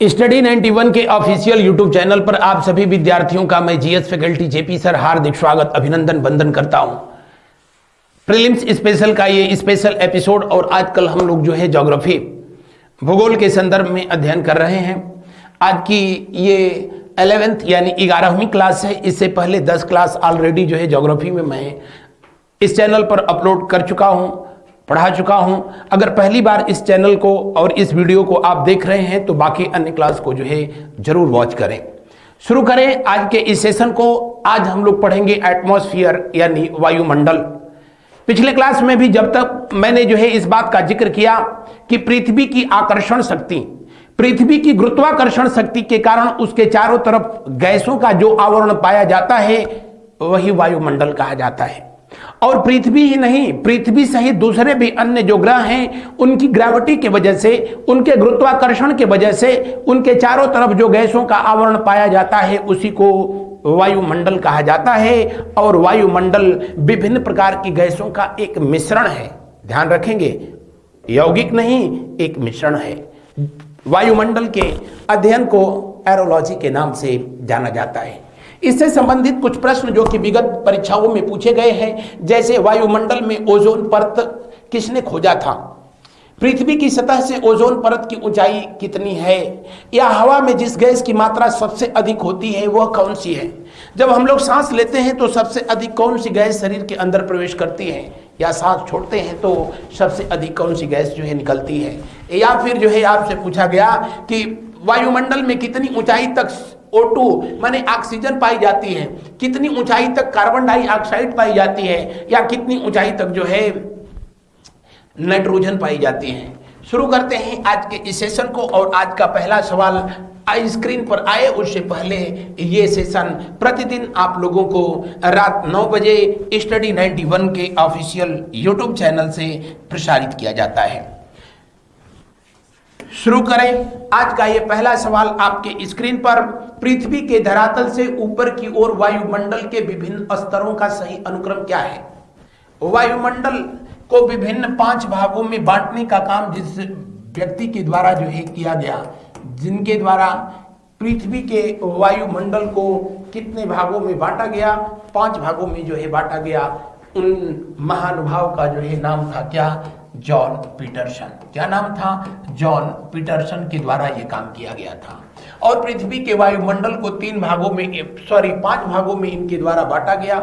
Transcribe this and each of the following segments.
Study 91 के official YouTube channel पर आप सभी विद्यार्थियों का मैं जीएस फैकल्टी जेपी सर हार्दिक स्वागत अभिनंदन वंदन करता हूं। प्रीलिम्स स्पेशल का ये स्पेशल एपिसोड और आजकल हम लोग जो है ज्योग्राफी भूगोल के संदर्भ में अध्ययन कर रहे हैं। आज की ये 11th यानी 11वीं क्लास है। इससे पहले 10 क्लास ऑलरेडी जो है ज्योग्राफी में मैं इस चैनल पर अपलोड कर चुका हूं, पढ़ा चुका हूं। अगर पहली बार इस चैनल को और इस वीडियो को आप देख रहे हैं तो बाकी अन्य क्लास को जो है जरूर वॉच करें। शुरू करें आज के इस सेशन को। आज हम लोग पढ़ेंगे एटमॉस्फेयर यानी वायुमंडल। पिछले क्लास में भी जब तक मैंने जो है इस बात का जिक्र किया कि पृथ्वी की आकर्षण शक्ति, पृथ्वी की गुरुत्वाकर्षण शक्ति के कारण उसके चारों तरफ गैसों का जो आवरण पाया जाता है वही वायुमंडल कहा जाता है। और पृथ्वी ही नहीं, पृथ्वी सहित दूसरे भी अन्य जो ग्रह हैं उनकी ग्रेविटी की वजह से, उनके गुरुत्वाकर्षण की वजह से उनके चारों तरफ जो गैसों का आवरण पाया जाता है उसी को वायुमंडल कहा जाता है। और वायुमंडल विभिन्न प्रकार की गैसों का एक मिश्रण है। ध्यान रखेंगे, यौगिक नहीं, एक मिश्रण है। वायुमंडल के अध्ययन को एरोलॉजी के नाम से जाना जाता है। इससे संबंधित कुछ प्रश्न जो कि विगत परीक्षाओं में पूछे गए हैं, जैसे वायुमंडल में ओजोन परत किसने खोजा था, पृथ्वी की सतह से ओजोन परत की ऊंचाई कितनी है, या हवा में जिस गैस की मात्रा सबसे अधिक होती है वह कौन सी है। जब हम लोग सांस लेते हैं तो सबसे अधिक कौन सी गैस शरीर के अंदर प्रवेश करती है, या सांस छोड़ते हैं तो सबसे अधिक कौन सी गैस जो है निकलती है। या फिर जो है आपसे पूछा गया कि वायुमंडल में कितनी ऊंचाई तक O2 माने ऑक्सीजन पाई जाती है, कितनी ऊंचाई तक कार्बन डाइऑक्साइड पाई जाती है, या कितनी ऊंचाई तक जो है नाइट्रोजन पाई जाती है। शुरू करते हैं आज के इस सेशन को। और आज का पहला सवाल स्क्रीन पर आए उससे पहले ये सेशन प्रतिदिन आप लोगों को रात 9 बजे स्टडी 91 के ऑफिशियल यूट्यूब चैनल से प्रसारित किया जाता है। शुरू करें आज का ये पहला सवाल आपके स्क्रीन पर। पृथ्वी के धरातल से ऊपर की ओर वायुमंडल के विभिन्न स्तरों का सही अनुक्रम क्या है। वायुमंडल को विभिन्न 5 भागों में बांटने का काम जिस व्यक्ति के द्वारा जो है किया गया, जिनके द्वारा पृथ्वी के वायुमंडल को कितने भागों में बांटा गया, 5 भागों में जो है बांटा गया, उन महानुभाव का जो है नाम था क्या, जॉन पीटरसन। क्या नाम था, जॉन पीटरसन के द्वारा यह काम किया गया था। और पृथ्वी के वायुमंडल को 5 भागों में इनके द्वारा बांटा गया।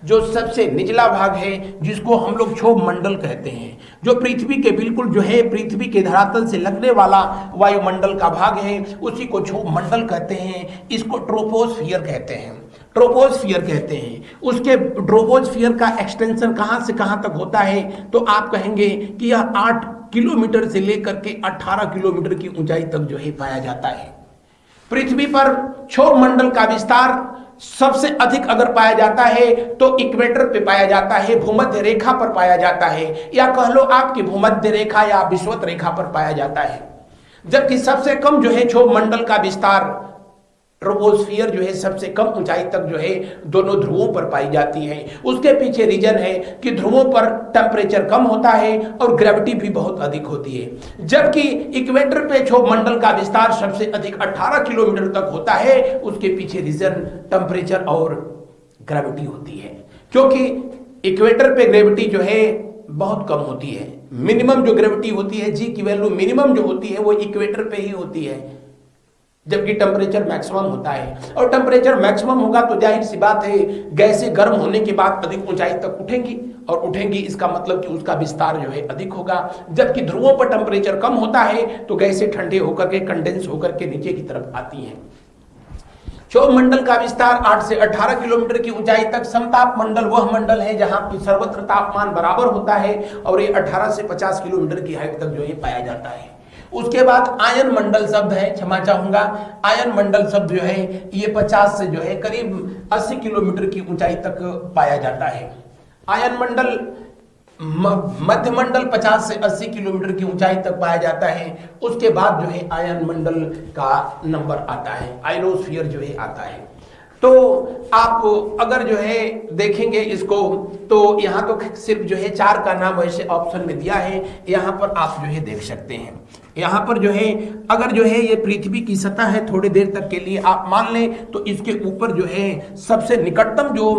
जो सबसे निचला भाग है जिसको हम लोग क्षोभ मंडल कहते हैं, जो पृथ्वी के बिल्कुल जो है पृथ्वी के धरातल से लगने वाला वायुमंडल का भाग है उसी को क्षोभ मंडल कहते हैं। इसको ट्रोपोस्फियर कहते हैं, ट्रोपोस्फियर कहते हैं। उसके ट्रोपोस्फियर का एक्सटेंशन कहां से कहां तक होता है तो आप कहेंगे कि यह 8 किलोमीटर से लेकर के 18 किलोमीटर की ऊंचाई तक जो है पाया जाता है। पृथ्वी पर क्षोभ मंडल का विस्तार सबसे अधिक अगर पाया जाता है तो इक्वेटर पे पाया जाता है, भूमध्य रेखा पर पाया जाता है, या कह लो आपकी भूमध्य रेखा या विषुवत रेखा पर पाया जाता है। जबकि सबसे कम जो है क्षोभ मंडल का विस्तार ट्रोपोस्फियर जो है सबसे कम ऊंचाई तक जो है दोनों ध्रुवों पर पाई जाती है। उसके पीछे रीजन है कि ध्रुवों पर टेम्परेचर कम होता है और ग्रेविटी भी बहुत अधिक होती है। जबकि इक्वेटर पे क्षोभ मंडल का विस्तार सबसे अधिक 18 किलोमीटर तक होता है। उसके पीछे रीजन टेम्परेचर और ग्रेविटी होती है, क्योंकि इक्वेटर पे ग्रेविटी जो है बहुत कम होती है। मिनिमम जो ग्रेविटी होती है, जी की वैल्यू मिनिमम जो होती है वो इक्वेटर पे ही होती है, जबकि टेम्परेचर मैक्सिमम होता है। और टेम्परेचर मैक्सिमम होगा तो जाहिर सी बात है गैसें गर्म होने के बाद अधिक ऊंचाई तक उठेंगी, और उठेंगी इसका मतलब कि उसका विस्तार जो है अधिक होगा। जबकि ध्रुवों पर टेम्परेचर कम होता है तो गैसें ठंडे होकर के कंडेंस होकर के नीचे की तरफ आती हैं। क्षोभ मंडल का विस्तार 8 से 18 किलोमीटर की ऊंचाई तक। समताप मंडल वह मंडल है जहां की सर्वत्र तापमान बराबर होता है और ये 18 से 50 किलोमीटर की हाइट तक जो है पाया जाता है। उसके बाद आयन मंडल शब्द है, क्षमा चाहूंगा, आयन मंडल शब्द जो है ये 50 से जो है करीब 80 किलोमीटर की ऊंचाई तक पाया जाता है। आयन मंडल मध्य मंडल 50 से 80 किलोमीटर की ऊंचाई तक पाया जाता है। उसके बाद जो है आयन मंडल का नंबर आता है, आयनोस्फीयर जो है आता है। तो आप अगर जो है देखेंगे इसको, तो यहाँ तो सिर्फ जो है 4 का नाम वैसे ऑप्शन में दिया है, यहाँ पर आप जो है देख सकते हैं। यहाँ पर जो है अगर जो है ये पृथ्वी की सतह है, थोड़ी देर तक के लिए आप मान लें, तो इसके ऊपर जो है सबसे निकटतम जो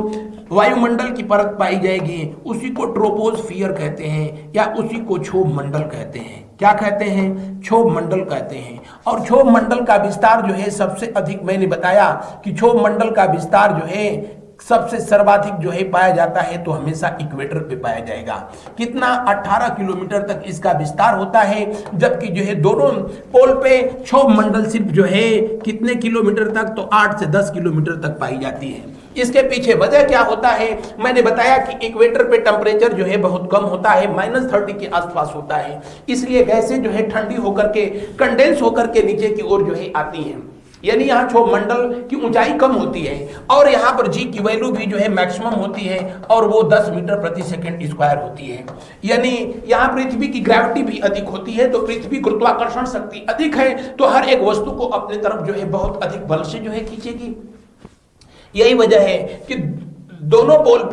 वायुमंडल की परत पाई जाएगी उसी को ट्रोपोस्फियर कहते हैं, या उसी को क्षोभ मंडल कहते हैं। क्या कहते हैं? क्षोभ मंडल कहते हैं। और क्षोभ मंडल का विस्तार जो है सबसे अधिक, मैंने बताया कि क्षोभ मंडल का विस्तार जो है सबसे सर्वाधिक जो है पाया जाता है तो हमेशा इक्वेटर पे पाया जाएगा। कितना? 18 किलोमीटर तक इसका विस्तार होता है, जबकि जो है दोनों पोल पे क्षोभ मंडल सिर्फ जो है कितने किलोमीटर तक, तो 8 से 10 किलोमीटर तक पाई जाती है। इसके पीछे वजह क्या होता है? मैंने बताया कि इक्वेटर पे टेम्परेचर जो है बहुत कम होता है, -30 के आसपास होता है, इसलिए गैसें जो है ठंडी होकर के कंडेंस होकर के नीचे की ओर जो है आती हैं। यानी यहाँ क्षोभ मंडल की ऊंचाई कम होती है और यहाँ पर जी की वैल्यू भी जो है मैक्सिमम होती है और वो 10 मीटर प्रति सेकंड स्क्वायर होती है। यानी यहाँ पृथ्वी की ग्रेविटी भी अधिक होती है, तो पृथ्वी गुरुत्वाकर्षण शक्ति अधिक है, तो हर एक वस्तु को अपनी तरफ जो है बहुत अधिक बल से जो है खींचेगी। यही वजह है कि दोनों पोल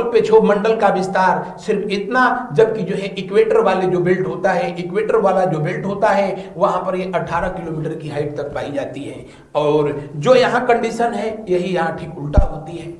पे क्षोभ मंडल का विस्तार सिर्फ इतना, जबकि जो है इक्वेटर वाले जो बेल्ट होता है, इक्वेटर वाला जो बेल्ट होता है वहां पर ये 18 किलोमीटर की हाइट तक पाई जाती है। और जो यहाँ कंडीशन है यही यहाँ ठीक उल्टा होती है।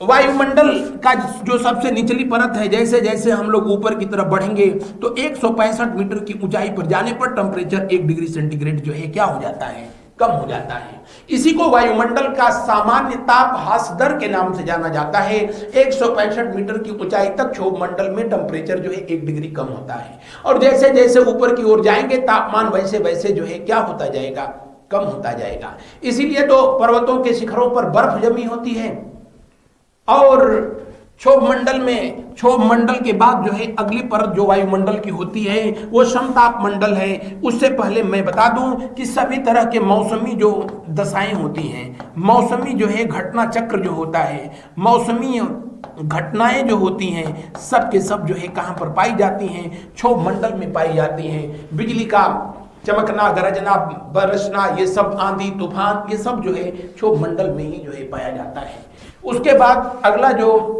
वायुमंडल का जो सबसे निचली परत है, जैसे जैसे हम लोग ऊपर की तरफ बढ़ेंगे तो 165 मीटर की ऊंचाई पर जाने पर टेम्परेचर 1 डिग्री सेंटीग्रेड जो है क्या हो जाता है? कम हो जाता है। इसी को वायुमंडल का सामान्य ताप ह्रास दर के नाम से जाना जाता है। 165 मीटर की ऊंचाई तक क्षोभ मंडल में टेम्परेचर जो है 1 डिग्री कम होता है, और जैसे जैसे ऊपर की ओर जाएंगे तापमान वैसे वैसे जो है क्या होता जाएगा? कम होता जाएगा। इसीलिए तो पर्वतों के शिखरों पर बर्फ जमी होती है। और क्षोभ मंडल के बाद जो है अगली परत जो वायुमंडल की होती है वो समताप मंडल है। उससे पहले मैं बता दूं कि सभी तरह के मौसमी जो दशाएं होती हैं, मौसमी जो है घटना चक्र जो होता है, मौसमी घटनाएं जो होती हैं, सब के सब जो है कहां पर पाई जाती हैं? क्षोभ मंडल में पाई जाती हैं। बिजली का चमकना, गरजना, बरसना, ये सब आंधी तूफान, ये सब जो है क्षोभ मंडल में ही जो है पाया जाता है। उसके बाद अगला जो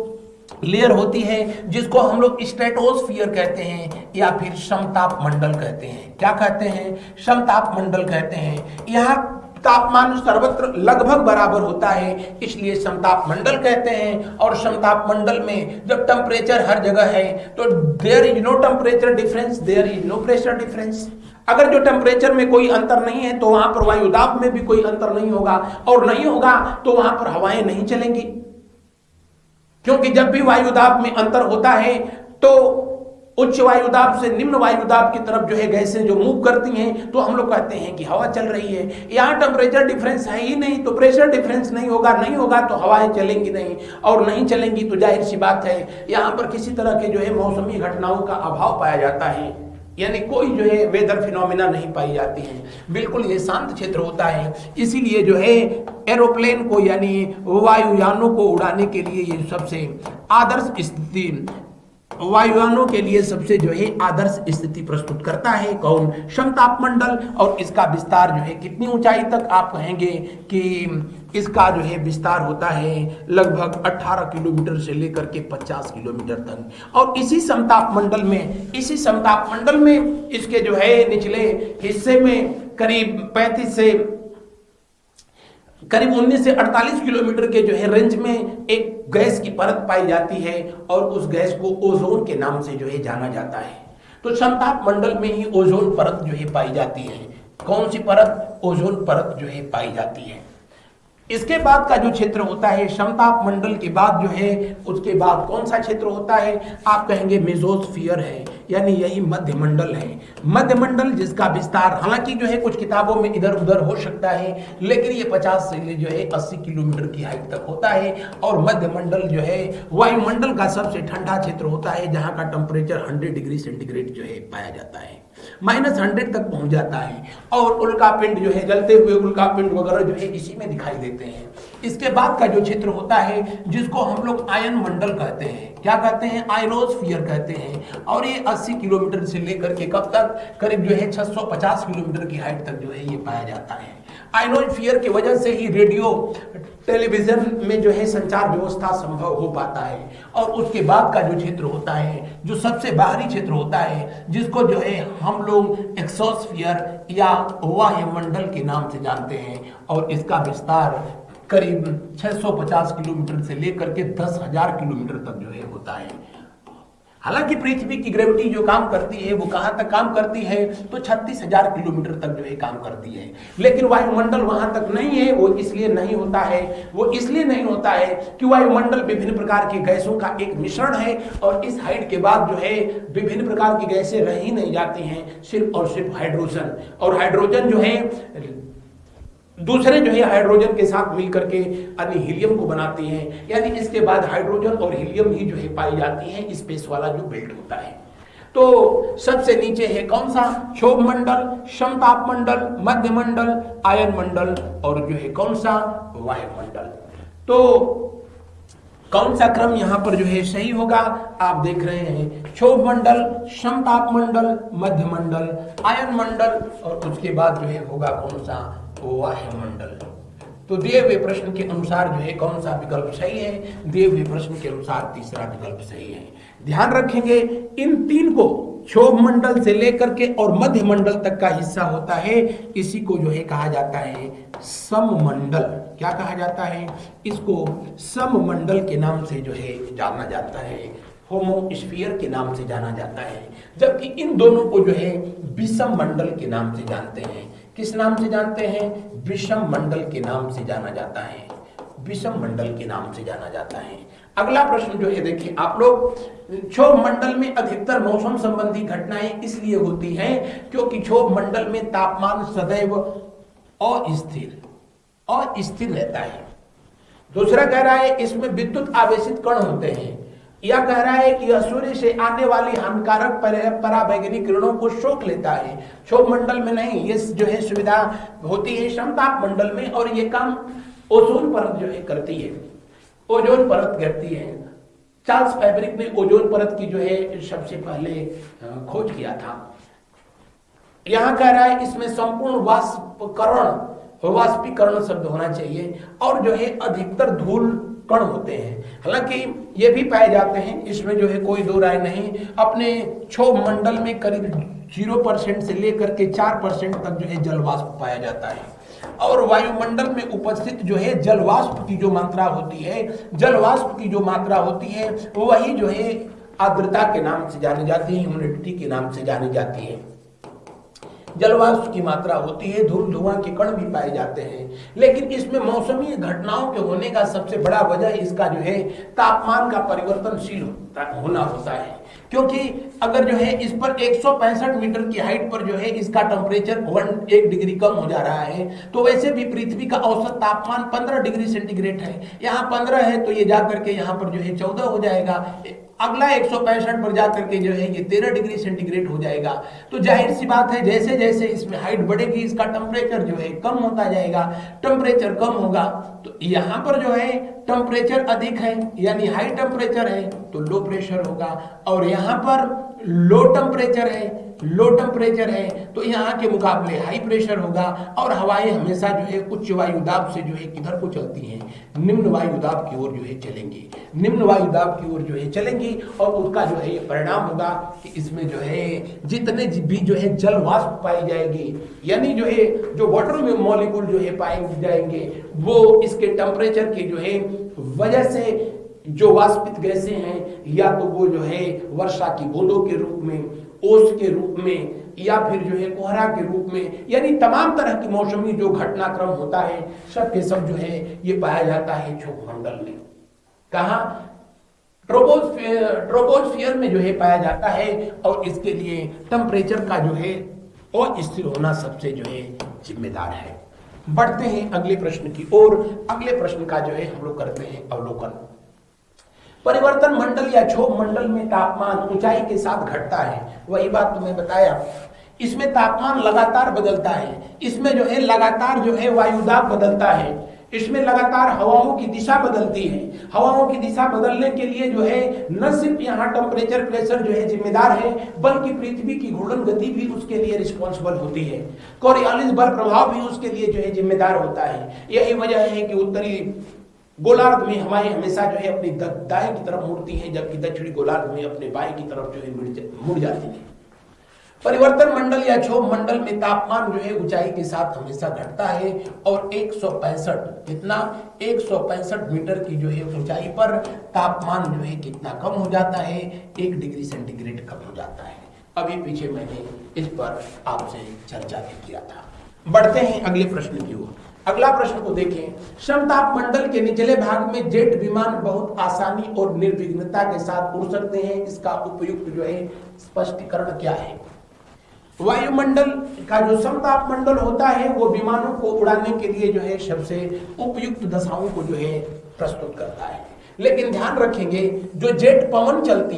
लेयर होती है जिसको हम लोग स्ट्रेटोस्फियर कहते हैं या फिर समताप मंडल कहते हैं। क्या कहते हैं? समताप मंडल कहते हैं। यहाँ तापमान सर्वत्र लगभग बराबर होता है, इसलिए समताप मंडल कहते हैं। और समताप मंडल में जब टेम्परेचर हर जगह है तो there is no temperature difference, there is no pressure difference. अगर जो टेम्परेचर में कोई अंतर नहीं है तो वहां पर वायुदाब में भी कोई अंतर नहीं होगा, और नहीं होगा तो वहां पर हवाएं नहीं चलेंगी, क्योंकि जब भी वायुदाब में अंतर होता है तो उच्च वायुदाब से निम्न वायुदाब की तरफ जो है गैसें जो मूव करती हैं तो हम लोग कहते हैं कि हवा चल रही है। यहाँ टेम्परेचर डिफरेंस है ही नहीं तो प्रेशर डिफरेंस नहीं होगा तो हवाएं चलेंगी नहीं, और नहीं चलेंगी तो जाहिर सी बात है यहाँ पर किसी तरह के जो है मौसमी घटनाओं का अभाव पाया जाता है, यानी कोई जो है वेदर फिनोमिना नहीं पाई जाती है। बिल्कुल ये शांत क्षेत्र होता है। इसीलिए जो है एरोप्लेन को यानी वायुयानों को उड़ाने के लिए ये सबसे आदर्श स्थिति, वायुयानों के लिए सबसे जो है आदर्श स्थिति प्रस्तुत करता है कौन? समताप मंडल। और इसका विस्तार जो है कितनी ऊंचाई तक आप कहेंगे कि इसका जो है विस्तार होता है लगभग 18 किलोमीटर से लेकर के 50 किलोमीटर तक। और इसी समताप मंडल में इसके जो है निचले हिस्से में करीब 19 से 48 किलोमीटर के जो है रेंज में एक गैस की परत पाई जाती है, और उस गैस को ओजोन के नाम से जो है जाना जाता है। तो समताप मंडल में ही ओजोन परत जो है पाई जाती है। कौन सी परत? ओजोन परत जो है पाई जाती है। इसके बाद का जो क्षेत्र होता है समताप मंडल के बाद जो है उसके बाद कौन सा क्षेत्र होता है? आप कहेंगे मेसोस्फीयर है, यानी यही मध्य मंडल है। मध्य मंडल जिसका विस्तार हालांकि जो है कुछ किताबों में इधर उधर हो सकता है, लेकिन ये 50 से जो है 80 किलोमीटर की हाइट तक होता है। और मध्य मंडल जो है वायुमंडल का सबसे ठंडा क्षेत्र होता है, जहां का टेम्परेचर 100 डिग्री सेंटीग्रेड जो है पाया जाता है, -100 तक पहुंच जाता है। और उल्का पिंड जो है, जलते हुए उल्का पिंड वगैरह जो है इसी में दिखाई देते हैं। इसके बाद का जो क्षेत्र होता है जिसको हम लोग आयन मंडल कहते हैं, क्या कहते हैं? आयनोस्फीयर कहते हैं। और ये 80 किलोमीटर से लेकर के कब तक? करीब जो है 650 किलोमीटर की हाइट तक जो है ये पाया जाता है। आयनोस्फीयर की वजह से ही रेडियो टेलीविजन में जो है संचार व्यवस्था संभव हो पाता है। और उसके बाद का जो क्षेत्र होता है, जो सबसे बाहरी क्षेत्र होता है, जिसको जो है हम लोग एक्सोस्फीयर या वायुमंडल के नाम से जानते हैं, और इसका विस्तार करीब 650 किलोमीटर से लेकर के 10,000 किलोमीटर तक जो है होता है। हालांकि पृथ्वी की ग्रेविटी जो काम करती है वो कहां तक काम करती है, तो 36,000 किलोमीटर तक जो है काम करती है। लेकिन वायुमंडल वहां तक नहीं है। वो इसलिए नहीं होता है कि वायुमंडल विभिन्न प्रकार की गैसों का एक मिश्रण है, और इस हाइट के बाद जो है विभिन्न प्रकार की गैसें रह ही नहीं जाती हैं, सिर्फ और सिर्फ हाइड्रोजन। और हाइड्रोजन जो है दूसरे जो है हाइड्रोजन के साथ मिलकर के अन्य हीलियम को बनाती हैं, यानी इसके बाद हाइड्रोजन और हीलियम ही जो है पाई जाती हैं स्पेस वाला जो बेल्ट होता है। तो सबसे नीचे है कौन सा? क्षोभ मंडल, समताप मंडल, मध्य मंडल, आयन मंडल, और जो है कौन सा? वायुमंडल। तो कौन सा क्रम यहाँ पर जो है सही होगा? आप देख रहे हैं क्षोभ मंडल, समताप मंडल, मध्य मंडल, आयन मंडल, और उसके बाद जो है होगा कौन सा? वायुमंडल। तो दिए हुए प्रश्न के अनुसार जो है कौन सा विकल्प सही है? दिए हुए प्रश्न के अनुसार तीसरा विकल्प सही है। ध्यान रखेंगे इन तीन को, क्षोभ मंडल से लेकर के और मध्य मंडल तक का हिस्सा होता है, इसी को जो है कहा जाता है सममंडल। क्या कहा जाता है? इसको सममंडल के नाम से जो है जाना जाता है, होमोस्फीयर के नाम से जाना जाता है। जबकि इन दोनों को जो है विषम मंडल के नाम से जानते हैं। किस नाम से जानते हैं? विषम मंडल के नाम से जाना जाता है, विषम मंडल के नाम से जाना जाता है। अगला प्रश्न जो है देखिए आप लोग, क्षोभ मंडल में अधिकतर मौसम संबंधी घटनाएं इसलिए होती हैं क्योंकि क्षोभ मंडल में तापमान सदैव अस्थिर रहता है। दूसरा कह रहा है इसमें विद्युत आवेशित कण होते हैं। यह कह रहा है कि यह सूर्य से आने वाली हानिकारक पराबैंगनी किरणों को सोख लेता है। क्षोभ मंडल में नहीं, ये जो है सुविधा होती है समताप मंडल में, और ये काम ओजोन परत जो है करती है, ओजोन परत करती है। चार्ल्स फैब्रिक ने ओजोन परत की जो है सबसे पहले खोज किया था। यहां कह रहा है इसमें संपूर्ण वाष्पीकरण शब्द होना चाहिए, और जो है अधिकतर धूल कण होते हैं। हालांकि ये भी पाए जाते हैं, इसमें जो है कोई दो राय नहीं। अपने क्षोभ मंडल में करीब 0% से लेकर के 4% तक जो है जलवाष्प पाया जाता है, और वायुमंडल में उपस्थित जो है जलवाष्प की जो मात्रा होती है, जलवाष्प की जो मात्रा होती है वही जो है आर्द्रता के नाम से जानी जाती है, ह्यूमिडिटी के नाम से जानी जाती है। जलवाष्प की मात्रा होती है, धूल धुआं के कण भी पाए जाते हैं। लेकिन इसमें मौसमी घटनाओं के होने का सबसे बड़ा वजह इसका जो है तापमान का परिवर्तनशील होना होता है। क्योंकि अगर जो है इस पर 165 मीटर की हाइट पर जो है इसका टेम्परेचर 1 डिग्री कम हो जा रहा है, तो वैसे भी पृथ्वी का औसत तापमान 15 डिग्री सेंटीग्रेड है। यहाँ 15 है तो ये जाकर के यहाँ पर जो है 14 हो जाएगा। अगला 165 पर जाकर के जो है ये 13 डिग्री सेंटीग्रेड हो जाएगा। तो जाहिर सी बात है जैसे जैसे इसमें हाइट बढ़ेगी इसका टेम्परेचर जो है कम होता जाएगा। टेम्परेचर कम होगा तो यहाँ पर जो है टेम्परेचर अधिक है, यानी हाई टेम्परेचर है तो लो प्रेशर होगा, और यहाँ पर लो टेम्परेचर है तो यहाँ के मुकाबले हाई प्रेशर होगा। और हवाएं हमेशा जो है उच्च वायु दाब से जो है किधर को चलती हैं? निम्न वायु दाब की ओर जो है चलेंगी, निम्न वायु दाब की ओर जो है चलेंगी, और उसका जो है परिणाम होगा कि इसमें जो है जितने भी जो है जल वाष्प पाई जाएगी, यानी जो है जो वाटर में मॉलिक्यूल जो है पाए जाएंगे, वो इसके टेम्परेचर के जो है वजह से जो वाष्पित गैसें हैं, या तो वो जो है वर्षा की बूंदों के रूप में, ओस के रूप में, या फिर जो है कोहरा के रूप में, यानी तमाम तरह की मौसमी जो घटनाक्रम होता है सब के सब जो है ये पाया जाता है क्षोभ मंडल में। कहाँ? ट्रोपोस्फियर में जो है पाया जाता है, और इसके लिए टेम्परेचर का जो है अस्थिर होना सबसे जो है जिम्मेदार है। बढ़ते हैं अगले प्रश्न की ओर। अगले प्रश्न का जो है हम लोग करते हैं अवलोकन। परिवर्तन मंडल या क्षोभ मंडल में तापमान ऊंचाई के साथ घटता है। वही बात तुम्हें बताया, इसमें तापमान लगातार बदलता है, इसमें जो है लगातार जो है वायुदाब बदलता है। इसमें लगातार हवाओं की दिशा बदलती है। हवाओं की दिशा बदलने के लिए जो है न सिर्फ यहाँ टेम्परेचर प्रेशर जो है जिम्मेदार है, बल्कि पृथ्वी की घूर्णन गति भी उसके लिए रिस्पॉन्सिबल होती है। कोरियोलिस बल प्रभाव भी उसके लिए जो है जिम्मेदार होता है। यही वजह है कि उत्तरी गोलार्ध में हवाएं हमेशा जो है अपनी दाएं की तरफ मुड़ती हैं, जबकि दक्षिणी गोलार्ध में अपने बाएं की तरफ जो है मुड़ जाती है। परिवर्तन मंडल या क्षोभ मंडल में तापमान जो है ऊंचाई के साथ हमेशा घटता है और 165 कितना 165 मीटर की जो है ऊंचाई पर तापमान जो है कितना कम हो जाता है, 1 डिग्री सेंटीग्रेड कम हो जाता है। अभी पीछे मैंने इस पर आपसे चर्चा भी किया था। बढ़ते हैं अगले प्रश्न की ओर। अगला प्रश्न को देखें। समताप मंडल के निचले भाग में जेट विमान बहुत आसानी और निर्विघ्नता के साथ उड़ सकते हैं। इसका उपयुक्त जो है स्पष्टीकरण क्या है? वायुमंडल का जो समताप मंडल होता है वो विमानों को उड़ाने के लिए जो है सबसे उपयुक्त दशाओं को जो है प्रस्तुत करता है। लेकिन ध्यान रखेंगे जो जेट पवन चलती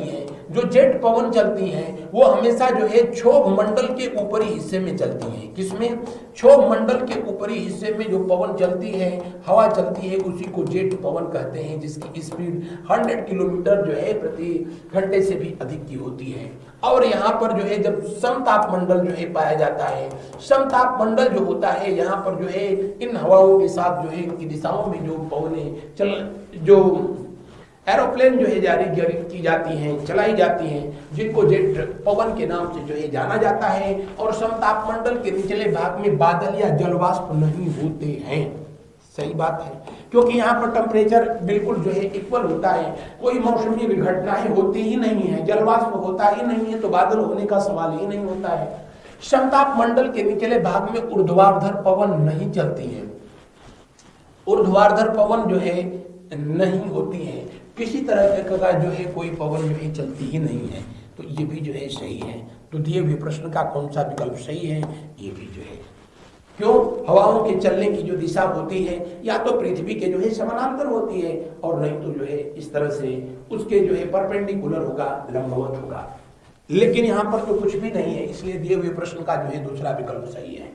हैं वो हमेशा जो है क्षोभ मंडल के ऊपरी हिस्से में चलती हैं। किसमें? क्षोभ मंडल के ऊपरी हिस्से में जो पवन चलती है, हवा चलती है, उसी को जेट पवन कहते हैं, जिसकी स्पीड 100 किलोमीटर जो है प्रति घंटे से भी अधिक की होती है। और यहाँ पर जो है जब समताप मंडल जो है पाया जाता है, समताप मंडल जो होता है यहाँ पर जो है इन हवाओं के साथ जो है इनकी दिशाओं में जो पवनें जो एरोप्लेन जो है जारी की जाती हैं, चलाई जाती हैं, जिनको जेट पवन के नाम से जो है जाना जाता है। और समताप मंडल के निचले भाग में बादल या जलवाष्प नहीं होते हैं। सही बात है, क्योंकि यहाँ पर टेम्परेचर बिल्कुल जो है इक्वल होता है, कोई मौसमी घटनाएं होती ही नहीं है, जलवाष्प होता ही नहीं है, तो बादल होने का सवाल ही नहीं होता है। समताप मंडल के निचले भाग में ऊर्ध्वाधर पवन नहीं चलती है, ऊर्ध्वाधर पवन जो है नहीं होती है, किसी तरह का जो है कोई पवन जो है चलती ही नहीं है। तो ये भी जो है सही है। तो दिए हुए प्रश्न का कौन सा विकल्प सही है? ये भी जो है, क्यों? हवाओं के चलने की जो दिशा होती है या तो पृथ्वी के जो है समानांतर होती है, और नहीं तो जो है इस तरह से उसके जो है परपेंडिकुलर होगा, लंबवत होगा। लेकिन यहाँ पर तो कुछ भी नहीं है, इसलिए दिए हुए प्रश्न का जो है दूसरा विकल्प सही है।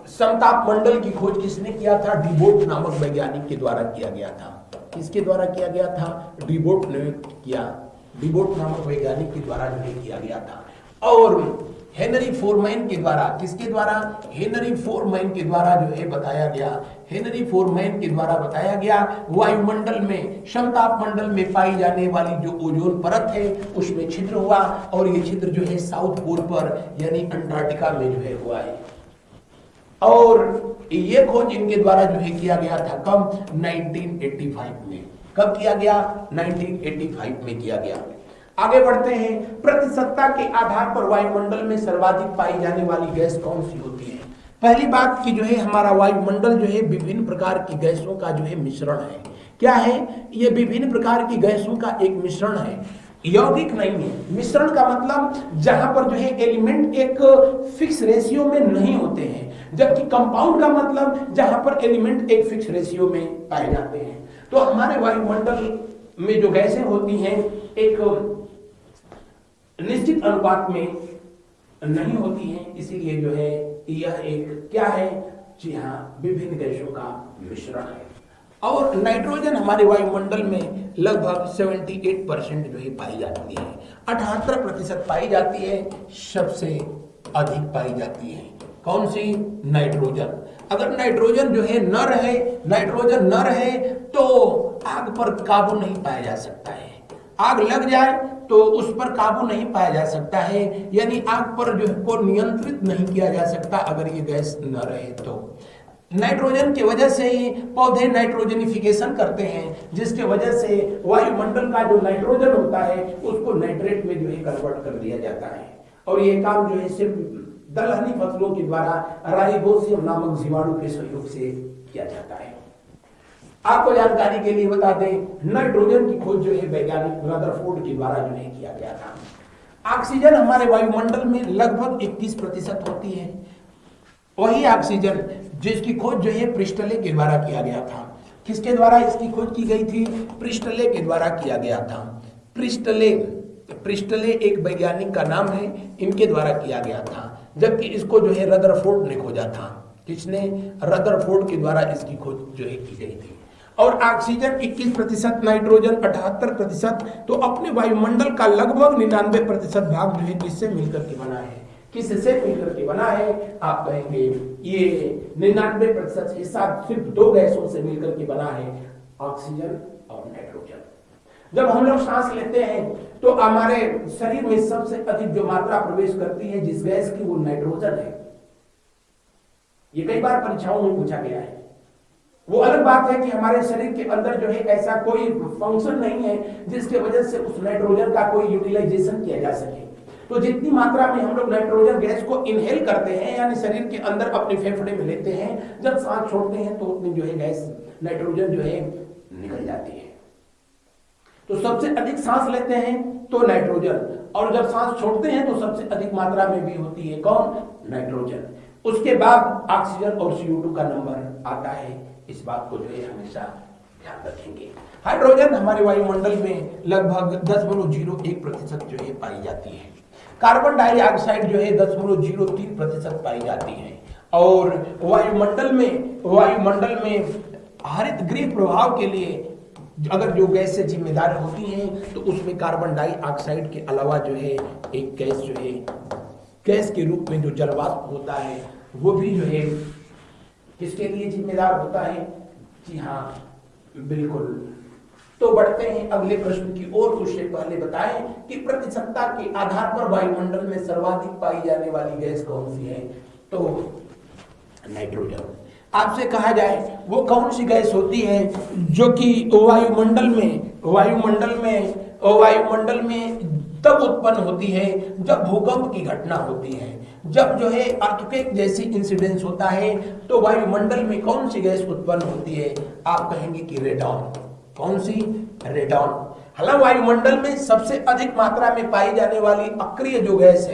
समताप मंडल की खोज किसने किया था? डीबोट नामक वैज्ञानिक के द्वारा किया गया था। किसके द्वारा किया गया था? डीबोट ने किया, डीबोट नामक वैज्ञानिक के द्वारा जो है किया गया था। और हेनरी फोरमैन के द्वारा, किसके द्वारा? हेनरी फोरमैन के द्वारा जो है बताया गया, हेनरी फोरमैन के द्वारा बताया गया वायुमंडल में, समताप मंडल में पाई जाने वाली जो ओजोन परत है उसमें छिद्र हुआ, और ये छिद्र जो है साउथ पोल पर यानी अंटार्कटिका में जो है हुआ है। और ये खोज इनके द्वारा जो है किया गया था कब? 1985 में। कब किया गया? 1985 में किया गया। आगे बढ़ते हैं। प्रतिशतता के आधार पर वायुमंडल में सर्वाधिक पाई जाने वाली गैस कौन सी होती है? पहली बात कि जो है हमारा वायुमंडल जो है विभिन्न प्रकार की गैसों का जो है मिश्रण है। क्या है? ये विभिन्न प्रकार की गैसों का एक मिश्रण है, यौगिक नहीं है। मिश्रण का मतलब जहां पर जो है एलिमेंट एक फिक्स रेशियो में नहीं होते हैं, जबकि कंपाउंड का मतलब जहां पर एलिमेंट एक फिक्स रेशियो में पाए जाते हैं। तो हमारे वायुमंडल में जो गैसें होती हैं एक निश्चित अनुपात में नहीं होती हैं, इसीलिए जो है यह एक क्या है? जी हाँ, विभिन्न गैसों का मिश्रण है। और नाइट्रोजन हमारे वायुमंडल में लगभग 78% जो है पाई जाती है, 78% पाई जाती है, सबसे अधिक पाई जाती है। कौन सी? नाइट्रोजन। अगर नाइट्रोजन जो है नाइट्रोजन न रहे तो आग पर काबू नहीं पाया जा सकता है। आग लग जाए तो उस पर काबू नहीं पाया जा सकता है, यानी आग पर जो को नियंत्रित नहीं किया जा सकता अगर ये गैस न रहे तो। नाइट्रोजन की वजह से ही पौधे नाइट्रोजनिफिकेशन करते हैं, जिसके वजह से वायुमंडल का जो नाइट्रोजन होता है उसको नाइट्रेट में जो है कन्वर्ट कर दिया जाता है। और ये काम जो है सिर्फ दलहनी फसलों के द्वारा राइबोसियम नामक जीवाणु के सहयोग से किया जाता है। आपको जानकारी के लिए बता दें, नाइट्रोजन की खोज जो है वैज्ञानिक रदरफोर्ड के द्वारा जो है किया गया था। ऑक्सीजन हमारे वायुमंडल में लगभग 21% होती है। वही ऑक्सीजन जिसकी खोज जो है प्रिस्टले के द्वारा किया गया था। किसके द्वारा इसकी खोज की गई थी? प्रिस्टले के द्वारा किया गया था। प्रिस्टले एक वैज्ञानिक का नाम है, इनके द्वारा किया गया था, जबकि इसको जो है रदरफोर्ड ने खोजा था। किसने? रदरफोर्ड के द्वारा इसकी खोज जो है की गई थी। और ऑक्सीजन 21%, नाइट्रोजन 78%, तो अपने वायुमंडल का लगभग 99% भाग जो है किससे मिलकर के बना है? किससे मिलकर के बना है? आप कहेंगे ये 99% हिस्सा सिर्फ दो गैसों से मिलकर के बना है, ऑक्सीजन और नाइट्रोजन। जब हम लोग सांस लेते हैं तो हमारे शरीर में सबसे अधिक जो मात्रा प्रवेश करती है जिस गैस की, वो नाइट्रोजन है। ये कई बार परीक्षाओं में पूछा गया है। वो अलग बात है कि हमारे शरीर के अंदर जो है ऐसा कोई फंक्शन नहीं है जिसके वजह से उस नाइट्रोजन का कोई यूटिलाइजेशन किया जा सके। तो जितनी मात्रा में हम लोग नाइट्रोजन गैस को इनहेल करते हैं, यानी शरीर के अंदर अपने फेफड़े में लेते हैं, जब सांस छोड़ते हैं तो उतनी जो है गैस नाइट्रोजन जो है निकल जाती है। तो सबसे अधिक सांस लेते हैं तो नाइट्रोजन, और जब सांस छोड़ते हैं तो सबसे अधिक मात्रा में भी होती है कौन? नाइट्रोजन। उसके बाद ऑक्सीजन और CO2 का नंबर आता है। इस बात को जो है हमेशा ध्यान रखेंगे। हाइड्रोजन हमारे वायुमंडल में लगभग 10.01% जो है पाई जाती है। कार्बन डाइऑक्साइड जो है 10.03% पाई जाती है। और वायुमंडल में हरित गृह प्रभाव के लिए अगर जो गैस से जिम्मेदार होती हैं तो उसमें कार्बन डाइऑक्साइड के अलावा जो है एक गैस जो है गैस के रूप में जो जलवाष्प होता है वो भी जो है किसके लिए जिम्मेदार होता है? जी हाँ, बिल्कुल। तो बढ़ते हैं अगले प्रश्न की ओर। उससे पहले बताएं कि प्रतिशतता के आधार पर वायुमंडल में सर्वाधिक पाई जाने वाली गैस कौन सी है? तो नाइट्रोजन। आपसे कहा जाए वो कौन सी गैस होती है जो कि वायुमंडल में तब उत्पन्न होती है जब भूकंप की घटना होती है, जब जो है अर्थक्वेक जैसी इंसिडेंस होता है तो वायुमंडल में कौन सी गैस उत्पन्न होती है? आप कहेंगे कि रेडॉन। कौन सी? रेडॉन। हालांकि वायुमंडल में सबसे अधिक मात्रा में पाई जाने वाली अक्रिय जो गैस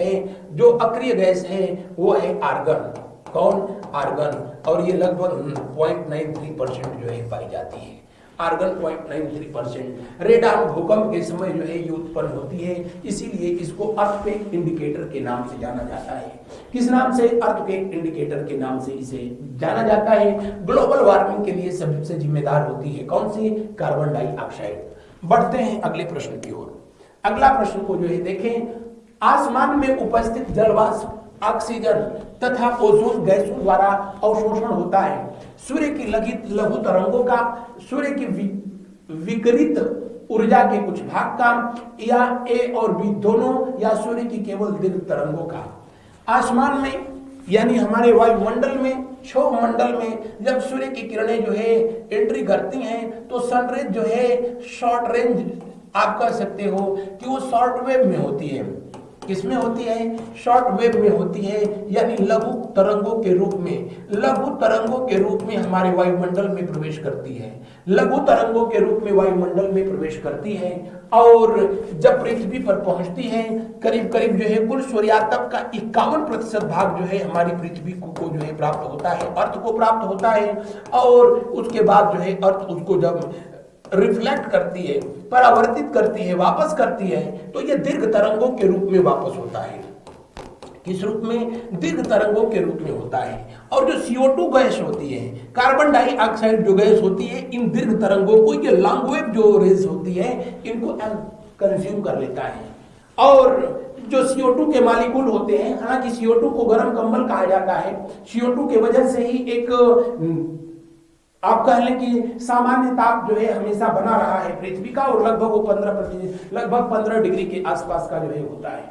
है वो है आर्गन। कौन? आर्गन। और ये लगभग 0.93% जो है पाई जाती है। आर्गन 0.93%। रेडॉन भूकंप के समय जो है ये उत्पन्न होती है, इसीलिए इसको अर्थक्वेक इंडिकेटर के नाम से जाना जाता है। किस नाम से? अर्थक्वेक इंडिकेटर के नाम से इसे जाना जाता है। ग्लोबल वार्मिंग के लिए सबसे जिम्मेदार होती है कौन सी? Carbon dioxide. बढ़ते हैं अगले प्रश्न की ओर। अगला प्रश्न को जो है देखें, आसमान में उपस्थित जलवाष्प ऑक्सीजन तथा ओजोन गैसों द्वारा अवशोषण होता है। सूर्य की लघु तरंगों का, सूर्य की विकिरित ऊर्जा के कुछ भाग का, या ए और बी दोनों, या सूर्य की केवल दीर्घ तरंगों का। आसमान में यानी हमारे वायुमंडल में, क्षोभ मंडल में जब सूर्य की किरणें जो है एंट्री करती हैं तो सनरेज जो है शॉर्ट रेंज, आप कह सकते हो कि वो शॉर्ट वेव में होती है। किसमें होती है? शॉर्ट वेव में होती है, यानी लघु तरंगों के रूप में हमारे वायुमंडल में प्रवेश करती है। लघु तरंगों के रूप में वायुमंडल में प्रवेश करती है और जब पृथ्वी पर पहुंचती है करीब करीब जो है कुल सूर्यातप का 51% भाग जो है हमारी पृथ्वी को जो है प्राप्त होता है, अर्थ को प्राप्त होता है। और उसके बाद जो है अर्थ उसको जब रिफ्लेक्ट करती है, परावर्तित करती है, वापस करती है, तो ये दीर्घ तरंगों के रूप में वापस होता है। किस रूप में? दीर्घ तरंगों के रूप में होता है। और जो CO2 गैस होती है, कार्बन डाइऑक्साइड जो गैस होती है, इन दीर्घ तरंगों को, ये लॉन्ग वेव जो रेज होती है, इनको कंज्यूम कर लेता है। और जो CO2 के मालिक्यूल होते हैं, हालांकि CO2 को गर्म कंबल कहा जाता है, CO2 के वजह से ही एक आप कह लें कि सामान्य ताप जो है हमेशा बना रहा है पृथ्वी का, और लगभग वो 15 डिग्री के आसपास का जो है होता है,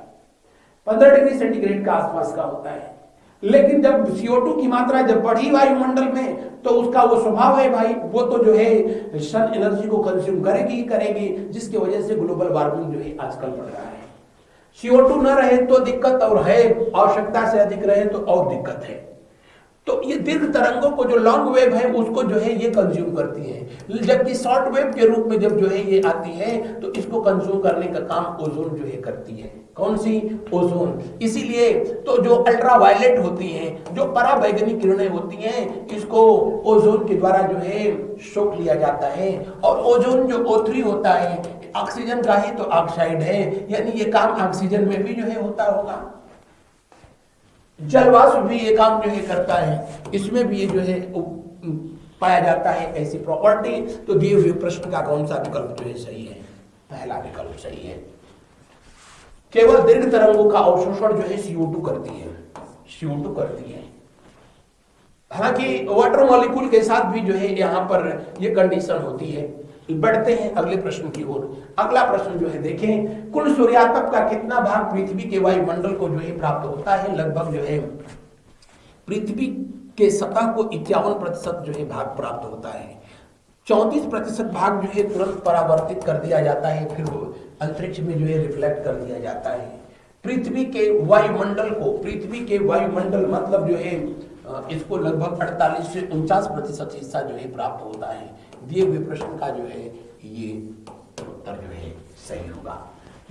15 डिग्री सेंटीग्रेड का आसपास का होता है। लेकिन जब CO2 की मात्रा जब बढ़ी वायुमंडल में तो उसका वो स्वभाव है भाई, वो तो जो है सन एनर्जी को कंज्यूम करेगी, जिसकी वजह से ग्लोबल वार्मिंग जो है आजकल बढ़ रहा है। CO2 न रहे तो दिक्कत और है, आवश्यकता से अधिक रहे तो और दिक्कत है। तो ये दीर्घ तरंगों को, जो लॉन्ग वेव है, उसको जो है ये कंज्यूम करती है, जबकि शॉर्ट वेव के रूप में जब जो है ये आती है तो इसको कंज्यूम करने का काम ओजोन जो है करती है। कौन सी? ओजोन। इसीलिए तो जो अल्ट्रावायलेट होती हैं, जो पराबैंगनी किरणें होती हैं, इसको ओजोन के द्वारा जो है सोख लिया जाता है। और ओजोन जो O3 होता है, ऑक्सीजन का ही तो ऑक्साइड है, यानी ये काम ऑक्सीजन में भी जो है होता होगा। जलवाष्प भी ये काम जो है करता है, इसमें भी ये जो है पाया जाता है ऐसी प्रॉपर्टी। तो दिए हुए प्रश्न का कौन सा विकल्प जो है सही है? पहला विकल्प सही है। केवल दीर्घ तरंगों का अवशोषण जो है CO2 करती है, CO2 करती है। हालांकि वाटर मॉलिक्यूल के साथ भी जो है यहाँ पर ये कंडीशन होती है। बढ़ते हैं अगले प्रश्न की ओर। अगला प्रश्न जो है देखें, कुल सूर्यातप का कितना भाग पृथ्वी के वायुमंडल को जो है प्राप्त होता है? लगभग जो है पृथ्वी के सतह को 51% जो है भाग प्राप्त होता है। 34% भाग जो है तुरंत परावर्तित कर दिया जाता है, फिर अंतरिक्ष में जो है रिफ्लेक्ट कर दिया जाता है। पृथ्वी के वायुमंडल को, पृथ्वी के वायुमंडल मतलब जो है इसको लगभग 48 से 49% हिस्सा जो है प्राप्त होता है। दिए हुए प्रश्न का जो है ये उत्तर जो है सही होगा।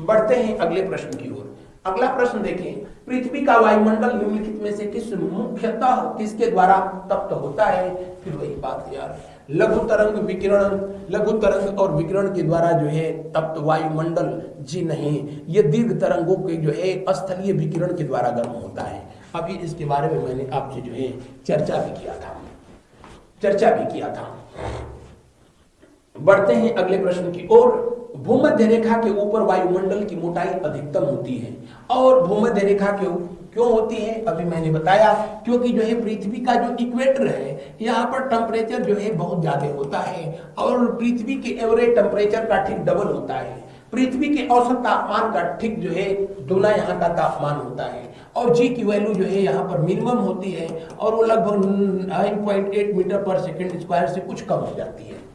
बढ़ते हैं अगले प्रश्न की ओर। अगला प्रश्न देखें, पृथ्वी का वायुमंडल निम्नलिखित में से किस मुख्यतः किसके द्वारा तप्त होता है? फिर वही बात यार, लघु तरंग विकिरण, लघु तरंग और विकिरण के द्वारा जो है तप्त वायुमंडल जी नहीं, ये दीर्घ तरंगों के जो है स्थलीय विकिरण के द्वारा गर्म होता है। अभी इसके बारे में मैंने आपसे जो है चर्चा भी किया था। बढ़ते हैं अगले प्रश्न की ओर। भूमध्य रेखा के ऊपर वायुमंडल की मोटाई अधिकतम होती है, और भूमध्य रेखा के क्यों होती है? अभी मैंने बताया, क्योंकि जो है पृथ्वी का जो इक्वेटर है यहाँ पर टेम्परेचर जो है बहुत ज्यादा होता है, और पृथ्वी के एवरेज टेम्परेचर का ठीक डबल होता है। पृथ्वी के औसत तापमान का ठीक जो है दुना यहाँ का तापमान होता है, और जी की वैल्यू जो है यहाँ पर मिनिमम होती है, और वो लगभग 9.8 मीटर पर सेकेंड स्क्वायर से कुछ कम हो जाती है।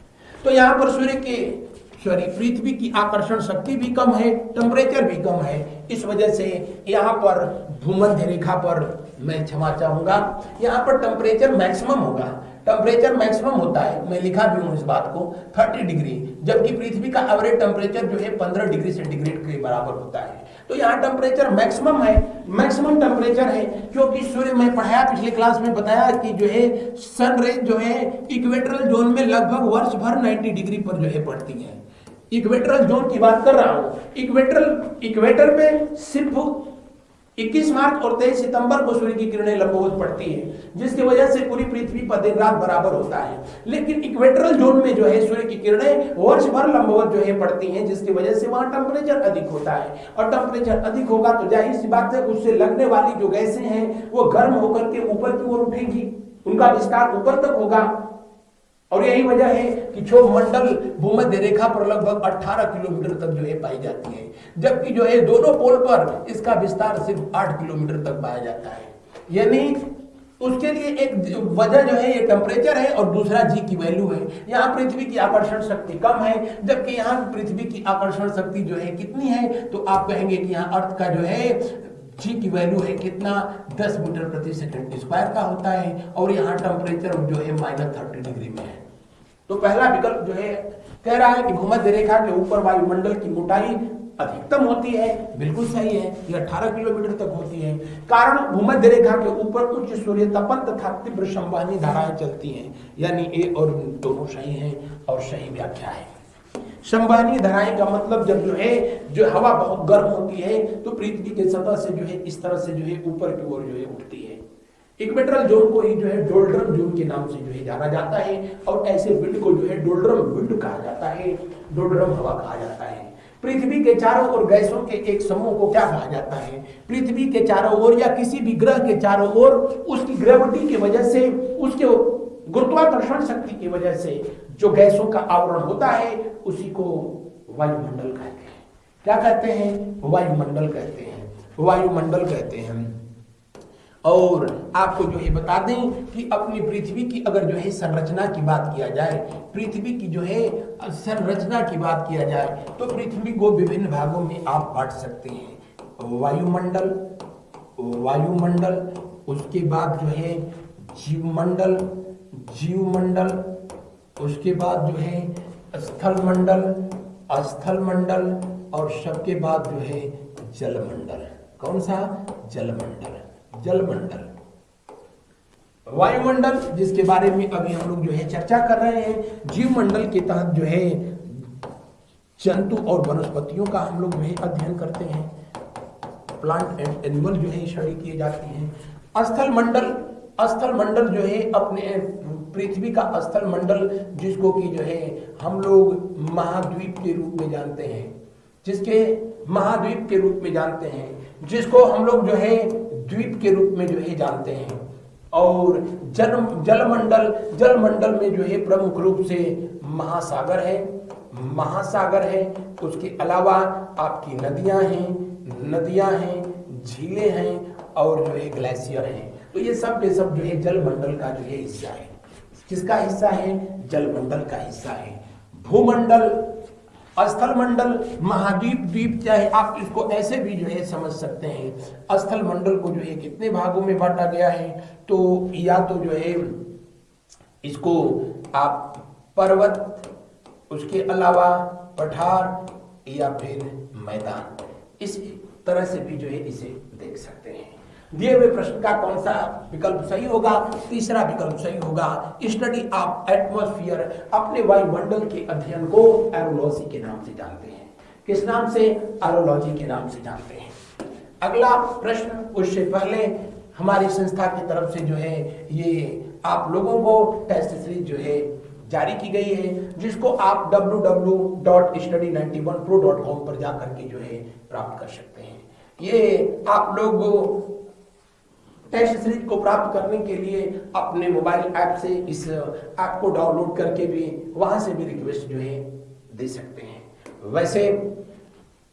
तो यहाँ पर पृथ्वी की आकर्षण शक्ति भी कम है, टेम्परेचर भी कम है। इस वजह से यहाँ पर भूमध्य रेखा पर, मैं क्षमा चाहूंगा, यहाँ पर टेम्परेचर मैक्सिमम होगा। टेम्परेचर मैक्सिमम होता है, मैं लिखा भी हूँ इस बात को, 30 डिग्री, जबकि पृथ्वी का एवरेज टेम्परेचर जो है 15 डिग्री सेंटीग्रेड के बराबर होता है। तो यहाँ टेम्परेचर मैक्सिमम है, मैक्सिमम टेम्परेचर है, क्योंकि सूर्य में पढ़ाया पिछले क्लास में बताया कि जो है सन रेज जो है इक्वेटरल जोन में लगभग वर्ष भर 90 डिग्री पर जो है पड़ती है। इक्वेटरल जोन की बात कर रहा हूं। इक्वेटर पे सिर्फ 21 मार्च और 23 सितंबर को सूर्य की किरणें लंबवत पड़ती है, जिसकी वजह से पूरी पृथ्वी पर दिन रात बराबर होता है। लेकिन इक्वेटरल जोन में जो है सूर्य की किरणें वर्ष भर लंबवत जो है पड़ती हैं, जिसकी वजह से वहां टेम्परेचर अधिक होता है, और टेम्परेचर अधिक होगा तो जाहिर सी बात है उससे लगने वाली जो गैसें हैं वो गर्म होकर के ऊपर की ओर उठेंगी, उनका विस्तार ऊपर तक होगा। और यही वजह है कि क्षोभ मंडल भूमध्य रेखा पर लगभग 18 किलोमीटर तक जो है पाई जाती है, जबकि जो है दोनों पोल पर इसका विस्तार सिर्फ 8 किलोमीटर तक पाया जाता है। यानी उसके लिए एक वजह जो है ये टेम्परेचर है, और दूसरा जी की वैल्यू है। यहाँ पृथ्वी की आकर्षण शक्ति कम है, जबकि यहाँ पृथ्वी की आकर्षण शक्ति जो है कितनी है? तो आप कहेंगे कि यहाँ अर्थ का जो है जी की वैल्यू है कितना, 10 मीटर प्रति सेकंड स्क्वायर का होता है, और यहाँ टेम्परेचर जो है -30 डिग्री में है। तो पहला विकल्प जो है कह रहा है कि भूमध्य रेखा के ऊपर वायुमंडल की मोटाई अधिकतम होती है, बिल्कुल सही है, ये 18 किलोमीटर तक होती है। कारण भूमध्य रेखा के ऊपर उच्च सूर्य तपन तथा तीव्र संवहनी धाराएं चलती हैं, यानी ए और दोनों सही हैं, और सही व्याख्या है। संवहनी धाराएं का मतलब जब जो है जो हवा बहुत गर्म होती है तो पृथ्वी के सतह से जो है इस तरह से जो है ऊपर की ओर जो है उठती है। इक्वेटरल जोन को ही जो है डोल्ड्रम जोन के नाम से जो है जाना जाता है, और ऐसे विंड को जो है डोल्ड्रम विंड कहा जाता है, डोल्ड्रम हवा कहा जाता है। पृथ्वी के चारों ओर गैसों के एक समूह को क्या कहा जाता है? पृथ्वी के चारों ओर या किसी भी ग्रह के चारों ओर उसकी ग्रेविटी की वजह से, उसके गुरुत्वाकर्षण शक्ति की वजह से जो गैसों का आवरण होता है उसी को वायुमंडल कहते हैं। क्या कहते हैं? वायुमंडल कहते हैं, वायुमंडल कहते हैं। और आपको जो है बता दें कि अपनी पृथ्वी की अगर जो है संरचना की बात किया जाए, पृथ्वी की जो है संरचना की बात किया जाए तो पृथ्वी को विभिन्न भागों में आप बांट सकते हैं। वायुमंडल, वायुमंडल, उसके बाद जो है जीवमंडल, जीवमंडल, उसके बाद जो है स्थलमंडल, स्थलमंडल, और सबके बाद जो है जलमंडल। कौन सा? जलमंडल, जलमंडल। वायुमंडल जिसके बारे में अभी हम लोग जो है चर्चा कर रहे हैं, जीवमंडल के तहत जो है जंतु और वनस्पतियों का हम लोग जो है अध्ययन करते हैं, प्लांट एंड एनिमल जो है स्टडी किए जाते हैं। स्थल मंडल, स्थल मंडल जो है अपने पृथ्वी का स्थल मंडल, जिसको कि जो है हम लोग महाद्वीप के रूप में जानते हैं, जिसके महाद्वीप के रूप में जानते हैं, जिसको हम लोग जो है द्वीप के रूप में जो है जानते हैं। और जलमंडल, जलमंडल में जो है प्रमुख रूप से महासागर है, महासागर है। उसके अलावा आपकी नदियां हैं, झीलें हैं और जो है ग्लेशियर हैं। तो ये सब के सब जो है जलमंडल का जो है हिस्सा है। किसका हिस्सा है? जलमंडल का हिस्सा है। भूमंडल, स्थल मंडल, महाद्वीप, द्वीप, चाहे आप इसको ऐसे भी जो है समझ सकते हैं। स्थल मंडल को जो है कितने भागों में बांटा गया है? तो या तो जो है इसको आप पर्वत, उसके अलावा पठार या फिर मैदान, इस तरह से भी जो है इसे देख सकते हैं। दिए हुए प्रश्न का कौन सा विकल्प सही होगा? तीसरा विकल्प सही होगा। स्टडी ऑफ एटमॉस्फेयर, अपने वायुमंडल के अध्ययन को एरोलॉजी के नाम से जानते हैं। किस नाम से? एरोलॉजी के नाम से जानते हैं। अगला प्रश्न, उससे पहले हमारी संस्था की तरफ से जो है ये आप लोगों को टेस्ट सीरीज जो है जारी की गई है, जिसको आप www.study91pro.com पर जाकर के जो है प्राप्त कर सकते हैं। ये आप लोग टेस्ट सीरीज को प्राप्त करने के लिए अपने मोबाइल ऐप से इस ऐप को डाउनलोड करके भी वहां से भी रिक्वेस्ट जो है दे सकते हैं। वैसे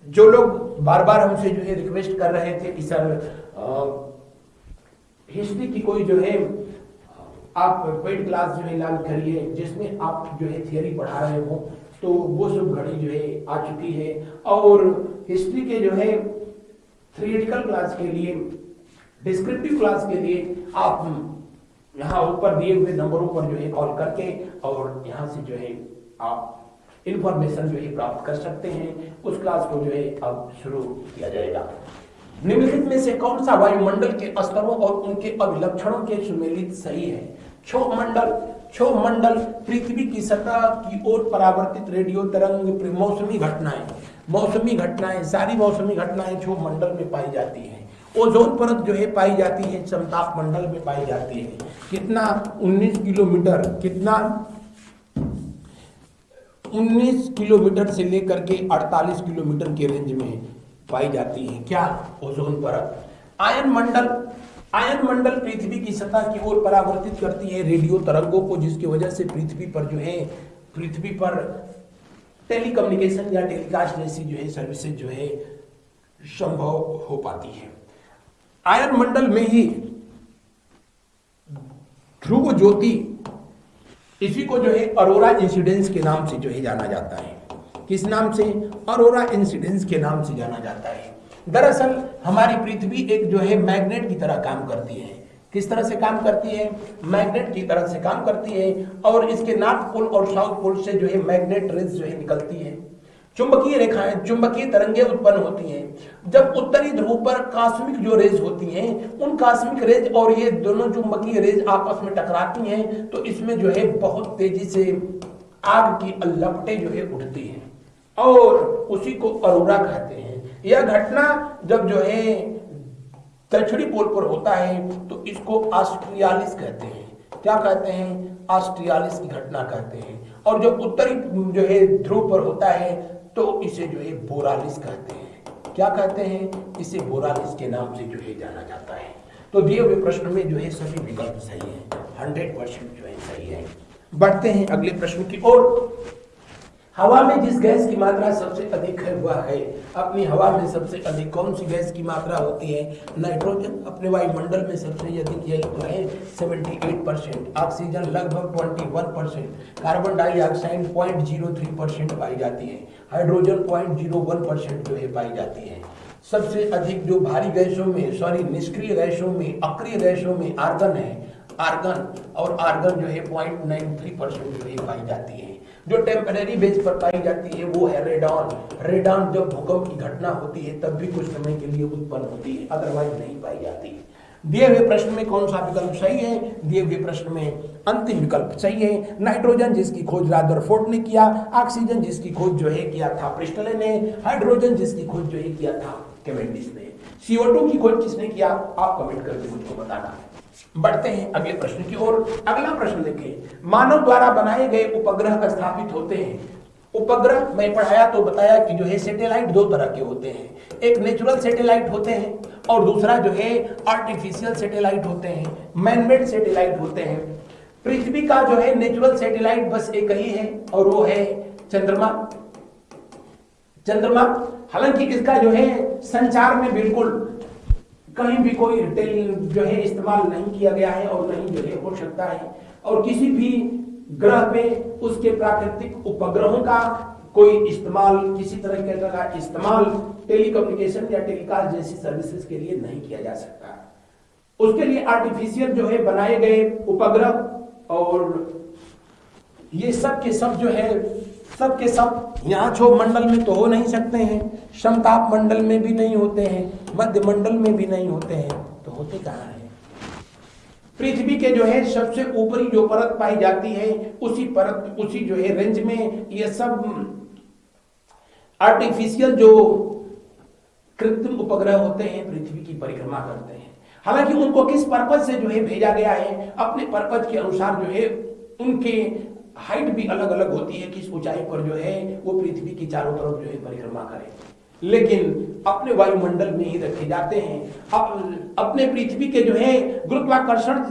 जो लोग बार बार हमसे जो है रिक्वेस्ट कर रहे थे कि सर हिस्ट्री की कोई जो है आप पेड क्लास जो है लॉन्च करिए, जिसमें आप जो है थियरी पढ़ा रहे हो, तो वो सब घड़ी जो है आ चुकी है। और हिस्ट्री के जो है थ्योरेटिकल क्लास के लिए, डिस्क्रिप्टिव क्लास के लिए आप यहाँ ऊपर दिए हुए नंबरों पर जो है कॉल करके और यहाँ से जो है आप इंफॉर्मेशन जो है प्राप्त कर सकते हैं। उस क्लास को जो है अब शुरू किया जाएगा। निम्नलिखित में से कौन सा वायुमंडल के स्तरों और उनके अभिलक्षणों के सुमेलित सही है? क्षोभ मंडल, क्षोभ मंडल पृथ्वी की सतह की ओर परावर्तित रेडियो तरंग, मौसमी घटनाएं, मौसमी घटनाएं, सारी मौसमी घटनाएं क्षोभ मंडल में पाई जाती हैं। ओजोन परत जो है पाई जाती है समताप मंडल में पाई जाती है। कितना? 19 किलोमीटर, कितना? 19 किलोमीटर से लेकर के 48 किलोमीटर के रेंज में पाई जाती है। क्या? ओजोन परत। आयन मंडल, आयन मंडल पृथ्वी की सतह की ओर परावर्तित करती है रेडियो तरंगों को, जिसकी वजह से पृथ्वी पर जो है, पृथ्वी पर टेलीकम्युनिकेशन या टेलीकास्ट जैसी जो है सर्विसेज जो है संभव हो पाती है। आयन मंडल में ही ध्रुव ज्योति, इसी को जो है अरोरा इंसिडेंस के नाम से जो है जाना जाता है। किस नाम से? अरोरा इंसिडेंस के नाम से जाना जाता है। दरअसल हमारी पृथ्वी एक जो है मैग्नेट की तरह काम करती है। किस तरह से काम करती है? मैग्नेट की तरह से काम करती है। और इसके नॉर्थ पोल और साउथ पोल से जो है मैग्नेट रेज जो है निकलती है। चुंबकीय रेखाएं, चुंबकीय तरंगें उत्पन्न होती हैं। जब उत्तरी ध्रुव पर कॉस्मिक जो रेज होती हैं, उन कॉस्मिक रेज और ये दोनों चुंबकीय रेज आपस में टकराती हैं, तो इसमें जो है बहुत तेजी से आग की लपटें जो है उठती हैं और उसी को अरोरा कहते हैं। यह घटना जब जो है दक्षिणी पोल पर होता है तो इसको ऑस्ट्रियालिस कहते हैं। क्या कहते हैं? ऑस्ट्रियालिस की घटना कहते हैं। और जब उत्तरी जो है ध्रुव पर होता है तो इसे जो है बोरालिस कहते हैं। क्या कहते हैं? इसे बोरालिस के नाम से जो है जाना जाता है। तो दिए हुए प्रश्न में जो है सभी विकल्प सही है, 100% जो है सही है। बढ़ते हैं अगले प्रश्न की ओर। हवा में जिस गैस की मात्रा सबसे अधिक है वह है। अपनी हवा में सबसे अधिक कौन सी गैस की मात्रा होती है? नाइट्रोजन। अपने वायुमंडल में सबसे अधिक यही तो है 78%। ऑक्सीजन लगभग 21%। कार्बन डाइऑक्साइड 0.03% पाई जाती है। हाइड्रोजन 0.01% जो है पाई जाती है। सबसे अधिक जो भारी गैसों में, सॉरी निष्क्रिय गैसों में, अक्रिय गैसों में आर्गन है, आर्गन। और आर्गन जो है 0.93% जो है पाई जाती है। जो टेम्परेरी बेस पर पाई जाती है वो है रेडॉन। रेडॉन जब भूकंप की घटना होती है तब भी कुछ समय के लिए उत्पन्न होती है, अदरवाइज नहीं पाई जाती। दिए हुए प्रश्न में कौन सा विकल्प सही है? दिए हुए प्रश्न में अंतिम विकल्प सही है। नाइट्रोजन जिसकी खोज रदरफोर्ड ने किया, ऑक्सीजन जिसकी खोज जो है किया था प्रिस्टले ने, हाइड्रोजन जिसकी खोज जो है किया था कैवेंडिश ने। CO2 की खोज किसने किया? आप कमेंट करके मुझको बताना। बढ़ते हैं अगले प्रश्न की ओर। अगला प्रश्न देखिए, मानव द्वारा बनाए गए उपग्रह स्थापित होते हैं। उपग्रह मैं पढ़ाया तो बताया कि जो है सैटेलाइट दो तरह के होते हैं, एक नेचुरल सैटेलाइट होते हैं और दूसरा जो है आर्टिफिशियल सैटेलाइट होते हैं, मैनमेड सैटेलाइट होते हैं। पृथ्वी का जो है नेचुरल सैटेलाइट बस एक ही है और वो है चंद्रमा। चंद्रमा हालांकि इसका जो है संचार में बिल्कुल कहीं भी कोई जो है इस्तेमाल नहीं किया गया है और नहीं जो है हो सकता है, और किसी भी ग्रह पे उसके प्राकृतिक उपग्रहों का कोई इस्तेमाल, किसी तरह का इस्तेमाल टेलीकम्युनिकेशन या टेलीकास्ट जैसी सर्विसेज के लिए नहीं किया जा सकता। उसके लिए आर्टिफिशियल जो है बनाए गए उपग्रह, और ये सब के सब जो है सब के सब यहाँ क्षोभ मंडल में तो हो नहीं सकते हैं, समताप मंडल में भी नहीं होते हैं, मध्य मंडल में भी नहीं होते हैं, तो होते कहाँ हैं? पृथ्वी के जो है सबसे ऊपरी जो परत पाई जाती है उसी जो है रेंज में ये सब आर्टिफिशियल जो कृत्रिम उपग्रह होते हैं पृथ्वी की परिक्रमा करते हैं। हालांकि उनको किस पर्पज से जो है भेजा गया है, अपने पर्पज के अनुसार जो है उनके हाइट भी अलग अलग होती है, किस ऊंचाई पर जो है वो पृथ्वी की चारों तरफ जो है परिक्रमा करें, लेकिन अपने वायुमंडल में ही रखे जाते हैं। अपने पृथ्वी के जो है गुरुत्वाकर्षण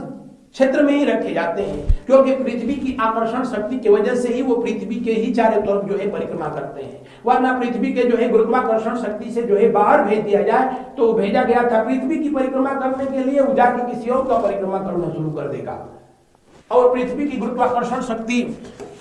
क्षेत्र में ही रखे जाते हैं, क्योंकि पृथ्वी की आकर्षण शक्ति की वजह से ही वो पृथ्वी के ही चारों तरफ जो है परिक्रमा करते हैं। वरना पृथ्वी के जो है गुरुत्वाकर्षण शक्ति से जो है बाहर भेज दिया जाए तो भेजा गया था पृथ्वी की परिक्रमा करने के लिए, वो जाके किसी और का परिक्रमा करना शुरू कर देगा। और पृथ्वी की गुरुत्वाकर्षण शक्ति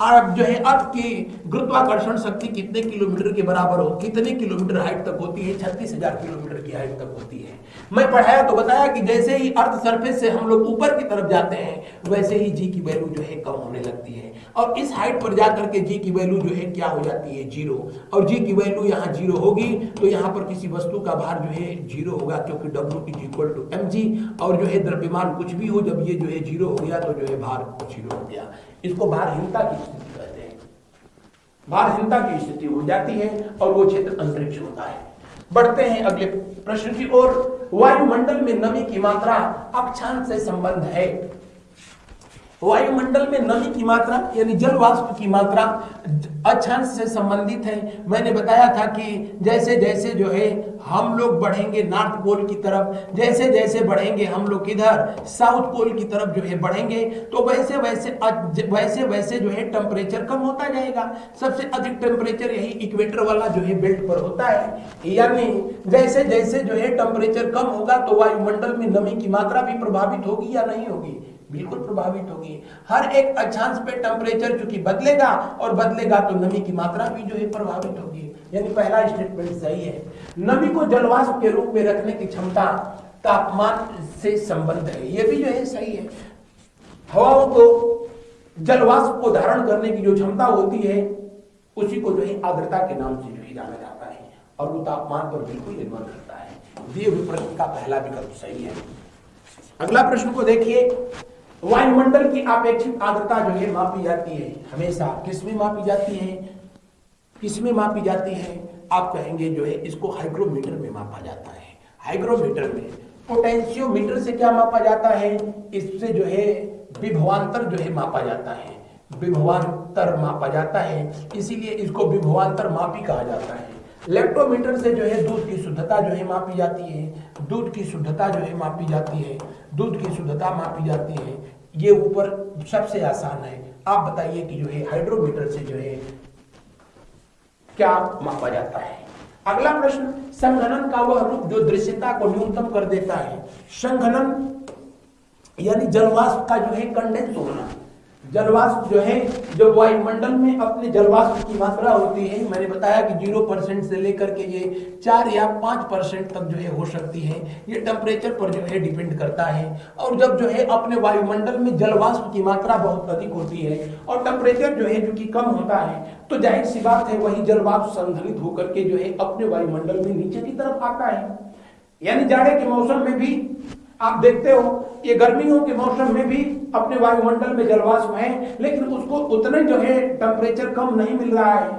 जो है अर्थ की गुरुत्वाकर्षण शक्ति कितने किलोमीटर के बराबर हो, कितने किलोमीटर हाइट तक होती है? 36,000 किलोमीटर की हाइट तक होती है। मैं पढ़ाया तो बताया कि जैसे ही अर्थ सरफेस से हम लोग ऊपर की तरफ जाते हैं वैसे ही जी की वैल्यू जो है कम होने लगती है, और इस हाइट पर जाकर के जी की वैल्यू जो है क्या हो जाती है? जीरो। और जी की वैल्यू यहाँ जीरो होगी तो यहाँ पर किसी वस्तु का भार जो है जीरो होगा, क्योंकि W=mg, और जो है द्रव्यमान कुछ भी हो, जब ये जो है जीरो हो गया तो जो है भार जीरो हो गया। इसको भारहीनता की स्थिति कहते हैं। भारहीनता की स्थिति हो जाती है और वो क्षेत्र अंतरिक्ष होता है। बढ़ते हैं अगले प्रश्न की ओर। वायुमंडल में नमी की मात्रा अक्षांश से संबंध है। वायुमंडल में नमी की मात्रा यानी जल वाष्प की मात्रा अक्षांश से संबंधित है। मैंने बताया था कि जैसे जैसे जो है हम लोग बढ़ेंगे नॉर्थ पोल की तरफ, जैसे जैसे बढ़ेंगे हम लोग इधर साउथ पोल की तरफ जो है बढ़ेंगे, तो वैसे वैसे जो है टेम्परेचर कम होता जाएगा। सबसे अधिक टेम्परेचर यही इक्वेटर वाला जो है बेल्ट पर होता है। यानी जैसे जैसे जो है टेम्परेचर कम होगा तो वायुमंडल में नमी की मात्रा भी प्रभावित होगी या नहीं होगी? बिल्कुल प्रभावित होगी। हर एक अक्षांश पे टेम्परेचर चूंकि बदलेगा और बदलेगा तो नमी की मात्रा भी जो है प्रभावित होगी। यानी पहला स्टेटमेंट सही है। नमी को जलवाष्प के रूप में रखने की क्षमता तापमान से संबंध है, ये भी जो है सही है। हवाओं को जलवाष्प को धारण करने की जो क्षमता होती है उसी को जो है आर्द्रता के नाम से जो है जाना जाता है, और वो तापमान पर बिल्कुल निर्भर करता है। दिए हुए प्रश्न का पहला विकल्प सही है। अगला प्रश्न को देखिए। वायुमंडल की अपेक्षित आर्द्रता जो है मापी जाती है हमेशा किसमें मापी जाती है? किसमें मापी जाती है? आप कहेंगे जो है इसको हाइग्रोमीटर में मापा जाता है। हाइग्रोमीटर में पोटेंशियोमीटर से क्या मापा जाता है? इससे जो है विभवांतर जो है मापा जाता है, विभवांतर मापा जाता है, इसीलिए इसको विभवांतर मापी कहा जाता है। लैक्टोमीटर से जो है दूध की शुद्धता जो है मापी जाती है, दूध की शुद्धता जो है मापी जाती है, दूध की शुद्धता मापी जाती है। ये ऊपर सबसे आसान है। आप बताइए कि जो है हाइड्रोमीटर से जो है क्या मापा जाता है? अगला प्रश्न, संघनन का वह रूप जो दृश्यता को न्यूनतम कर देता है। संघनन यानी जलवाष्प का जो है कंडेंस होना। जलवाष्प जो है जो वायुमंडल में अपने जलवाष्प की मात्रा होती है, मैंने बताया कि 0% से लेकर के ये 4 या 5% तक जो है हो सकती है। ये टेम्परेचर पर जो है डिपेंड करता है। और जब जो है अपने वायुमंडल में जलवाष्प की मात्रा बहुत अधिक होती है और टेम्परेचर जो है जो कि कम होता है, तो जाहिर सी बात है वही जलवाष्प संघनित होकर के जो है अपने वायुमंडल में नीचे की तरफ आता है। यानी जाड़े के मौसम में भी आप देखते हो, ये गर्मियों के मौसम में भी अपने वायुमंडल में जलवाष्प है, लेकिन उसको उतने जो है टेम्परेचर कम नहीं मिल रहा है।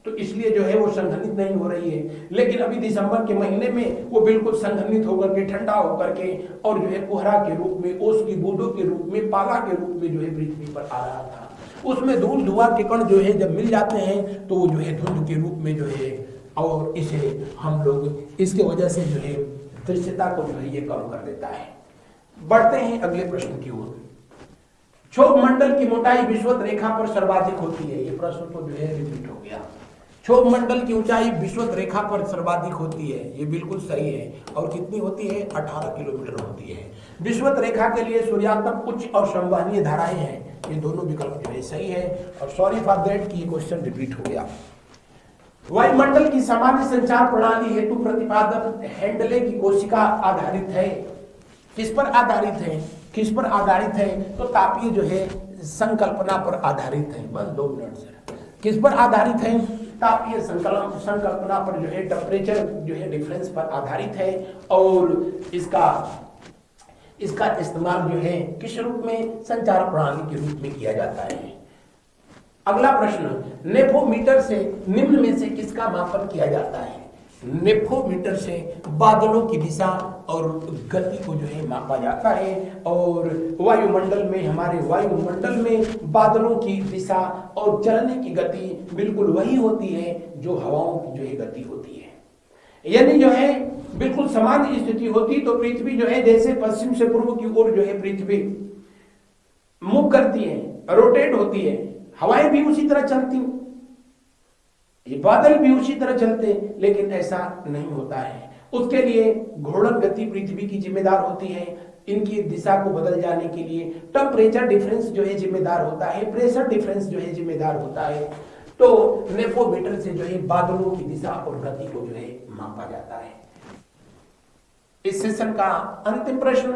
तो इसलिए जो है वो संघनित नहीं हो रही है। लेकिन अभी दिसंबर के महीने में वो बिल्कुल संघनित होकर के, ठंडा होकर के, और जो है कोहरा के रूप में, ओस की बूंदों के रूप में, पाला के रूप में जो है पृथ्वी पर आ रहा था। उसमें धूल धुआं के कण जो है जब मिल जाते हैं तो वो जो है धुंध के रूप में जो है, और इसे हम लोग इसके वजह से जो है दृश्यता को जो है ये कम कर देता है। बढ़ते हैं अगले प्रश्न की ओर। क्षोभ मंडल की मोटाई विषुवत रेखा पर सर्वाधिक होती है। ये प्रश्न तो जो है रिपीट हो गया। क्षोभ मंडल की ऊंचाई विषुवत रेखा पर सर्वाधिक होती है, ये बिल्कुल सही है। और कितनी होती है? 18 किलोमीटर होती है। विषुवत रेखा के लिए सूर्यातप उच्च और संवहनीय धाराएं हैं, ये दोनों विकल्प जो है सही है। और सॉरी फॉर दैट कि ये क्वेश्चन रिपीट हो गया। वायुमंडल की सामान्य संचार प्रणाली हेतु प्रतिपादन हैंडले की कोशिका आधारित है। किस पर आधारित है? किस पर आधारित है? तो तापीय जो है संकल्पना पर आधारित है। बस 2 मिनट से। किस पर आधारित है? तापीय संकल्पना पर जो है, टेम्परेचर जो है डिफरेंस पर आधारित है। और इसका इस्तेमाल जो है किस रूप में? संचार प्रणाली के रूप में किया जाता है। अगला प्रश्न, नेफोमीटर से निम्न में से किसका मापन किया जाता है? नेफोमीटर से बादलों की दिशा और गति को जो है मापा जाता है। और वायुमंडल में, हमारे वायुमंडल में बादलों की दिशा और चलने की गति बिल्कुल वही होती है जो हवाओं की जो है गति होती है। यानी जो है बिल्कुल समान स्थिति होती तो पृथ्वी जो है जैसे पश्चिम से पूर्व की ओर जो है पृथ्वी मूव करती है, रोटेट होती है, हवाएं भी उसी तरह चलती, ये बादल भी उसी तरह चलते, लेकिन ऐसा नहीं होता है। उसके लिए घूर्णन गति पृथ्वी की जिम्मेदार होती है। इनकी दिशा को बदल जाने के लिए टेम्परेचर डिफरेंस जो है जिम्मेदार होता है, प्रेशर डिफरेंस जो है जिम्मेदार होता है। तो नेफोमीटर से जो है बादलों की दिशा और गति को जो है मापा जाता है। इस सेशन का अंतिम प्रश्न,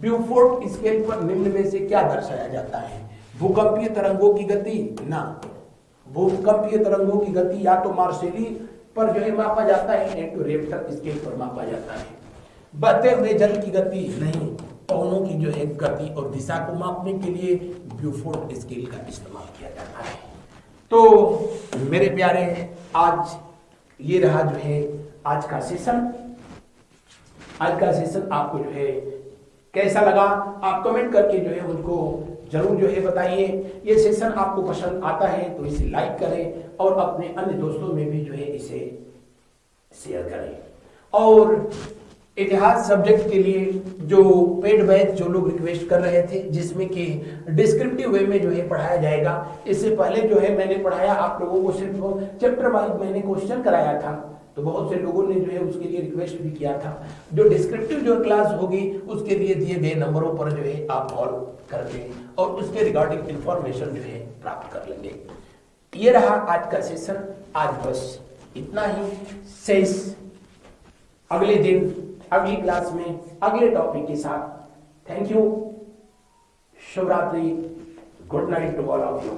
ब्यूफोर्ट स्केल पर निम्न में से क्या दर्शाया जाता है? भूकंपीय तरंगों की गति? ना, भूकंपीय तरंगों की गति या तो मार्सेली पर जो है मापा जाता है, या तो रेक्टर स्केल पर मापा जाता है। बहते हुए जल की गति? नहीं, पवनों की जो है गति और दिशा को मापने के लिए ब्यूफोर्ट स्केल का इस्तेमाल किया जाता है। तो मेरे प्यारे, आज ये रहा जो है आज का सेशन। आज का सेशन आपको जो है कैसा लगा? आप कमेंट करके जो है मुझको जरूर जो है बताइए। ये सेशन आपको पसंद आता है तो इसे लाइक करें और अपने अन्य दोस्तों में भी जो है इसे शेयर करें। और इतिहास सब्जेक्ट के लिए जो पेड बैच जो लोग रिक्वेस्ट कर रहे थे, जिसमें कि डिस्क्रिप्टिव वे में जो है पढ़ाया जाएगा। इससे पहले जो है मैंने पढ़ाया आप लोगों को सिर्फ चैप्टर वाइज मैंने क्वेश्चन कराया था, तो बहुत से लोगों ने जो है उसके लिए रिक्वेस्ट भी किया था। जो डिस्क्रिप्टिव जो क्लास होगी उसके लिए दिए गए नंबरों पर जो है आप कॉल करके और उसके रिगार्डिंग इंफॉर्मेशन जो है प्राप्त कर लेंगे। ये रहा आज का सेशन। आज बस इतना ही। शेष अगले दिन अगली क्लास में अगले टॉपिक के साथ। थैंक यू, शुभ रात्रि, good night to all of you.